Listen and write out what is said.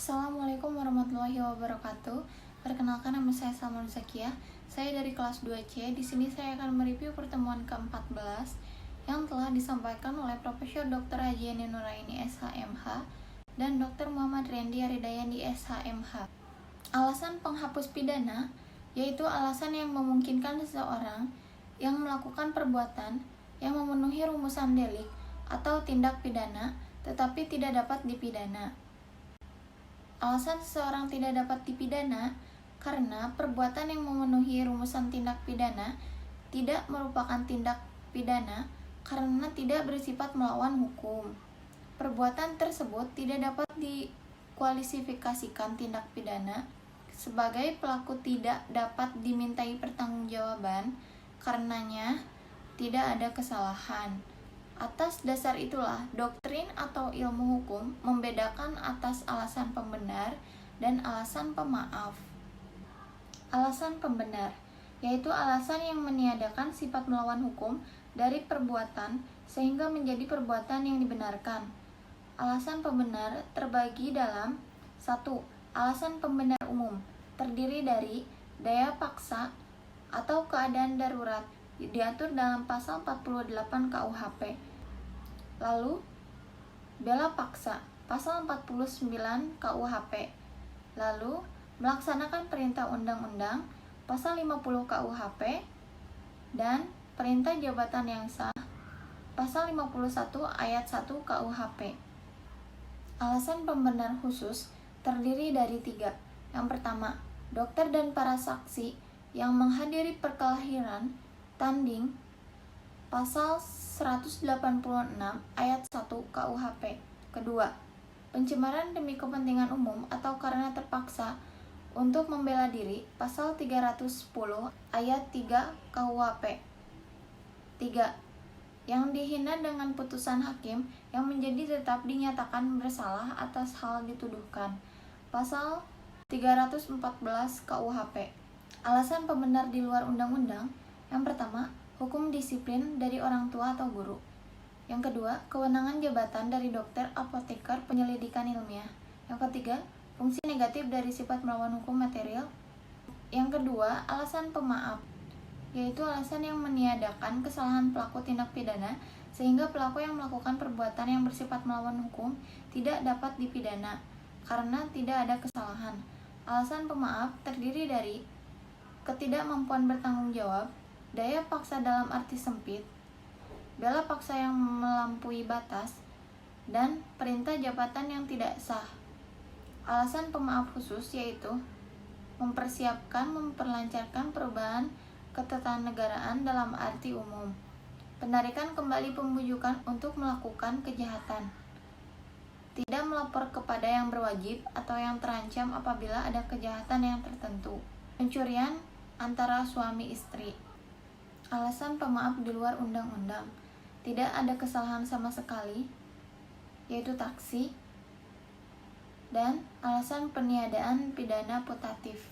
Assalamualaikum warahmatullahi wabarakatuh. Perkenalkan, nama saya Salma Zakiah. Saya dari kelas 2C. Di sini saya akan mereview pertemuan ke-14 yang telah disampaikan oleh Profesor Dr. Haji Yani Nuraini SHMH dan Dr. Muhammad Rendi Aridayandi SHMH. Alasan penghapus pidana yaitu alasan yang memungkinkan seseorang yang melakukan perbuatan yang memenuhi rumusan delik atau tindak pidana tetapi tidak dapat dipidana. Alasan seseorang tidak dapat dipidana karena perbuatan yang memenuhi rumusan tindak pidana tidak merupakan tindak pidana karena tidak bersifat melawan hukum. Perbuatan tersebut tidak dapat dikualifikasikan tindak pidana, sebagai pelaku tidak dapat dimintai pertanggungjawaban karenanya tidak ada kesalahan. Atas dasar itulah, doktrin atau ilmu hukum membedakan atas alasan pembenar dan alasan pemaaf. Alasan pembenar yaitu alasan yang meniadakan sifat melawan hukum dari perbuatan sehingga menjadi perbuatan yang dibenarkan. Alasan pembenar terbagi dalam 1. Alasan pembenar umum, terdiri dari daya paksa atau keadaan darurat, diatur dalam pasal 48 KUHP. Lalu, bela paksa, pasal 49 KUHP. Lalu, melaksanakan perintah undang-undang, pasal 50 KUHP. Dan perintah jabatan yang sah, pasal 51 ayat 1 KUHP. Alasan pembenar khusus terdiri dari 3. Yang pertama, dokter dan para saksi yang menghadiri perkelahian tanding, pasal 186 ayat 1 KUHP. Kedua, pencemaran demi kepentingan umum atau karena terpaksa untuk membela diri, pasal 310 ayat 3 KUHP. 3. Yang dihina dengan putusan hakim yang menjadi tetap dinyatakan bersalah atas hal dituduhkan, pasal 314 KUHP. Alasan pembenar di luar undang-undang. Yang pertama, hukum disiplin dari orang tua atau guru. Yang kedua, kewenangan jabatan dari dokter, apoteker, penyelidikan ilmiah. Yang ketiga, fungsi negatif dari sifat melawan hukum material. Yang kedua, alasan pemaaf, yaitu alasan yang meniadakan kesalahan pelaku tindak pidana sehingga pelaku yang melakukan perbuatan yang bersifat melawan hukum tidak dapat dipidana karena tidak ada kesalahan. Alasan pemaaf terdiri dari ketidakmampuan bertanggung jawab, daya paksa dalam arti sempit, bela paksa yang melampaui batas, dan perintah jabatan yang tidak sah. Alasan pemaaf khusus yaitu memperlancarkan perubahan ketatanegaraan dalam arti umum, penarikan kembali pembujukan untuk melakukan kejahatan, tidak melapor kepada yang berwajib atau yang terancam apabila ada kejahatan yang tertentu, pencurian antara suami istri. Alasan pemaaf di luar undang-undang, tidak ada kesalahan sama sekali, yaitu taksi, dan alasan peniadaan pidana putatif.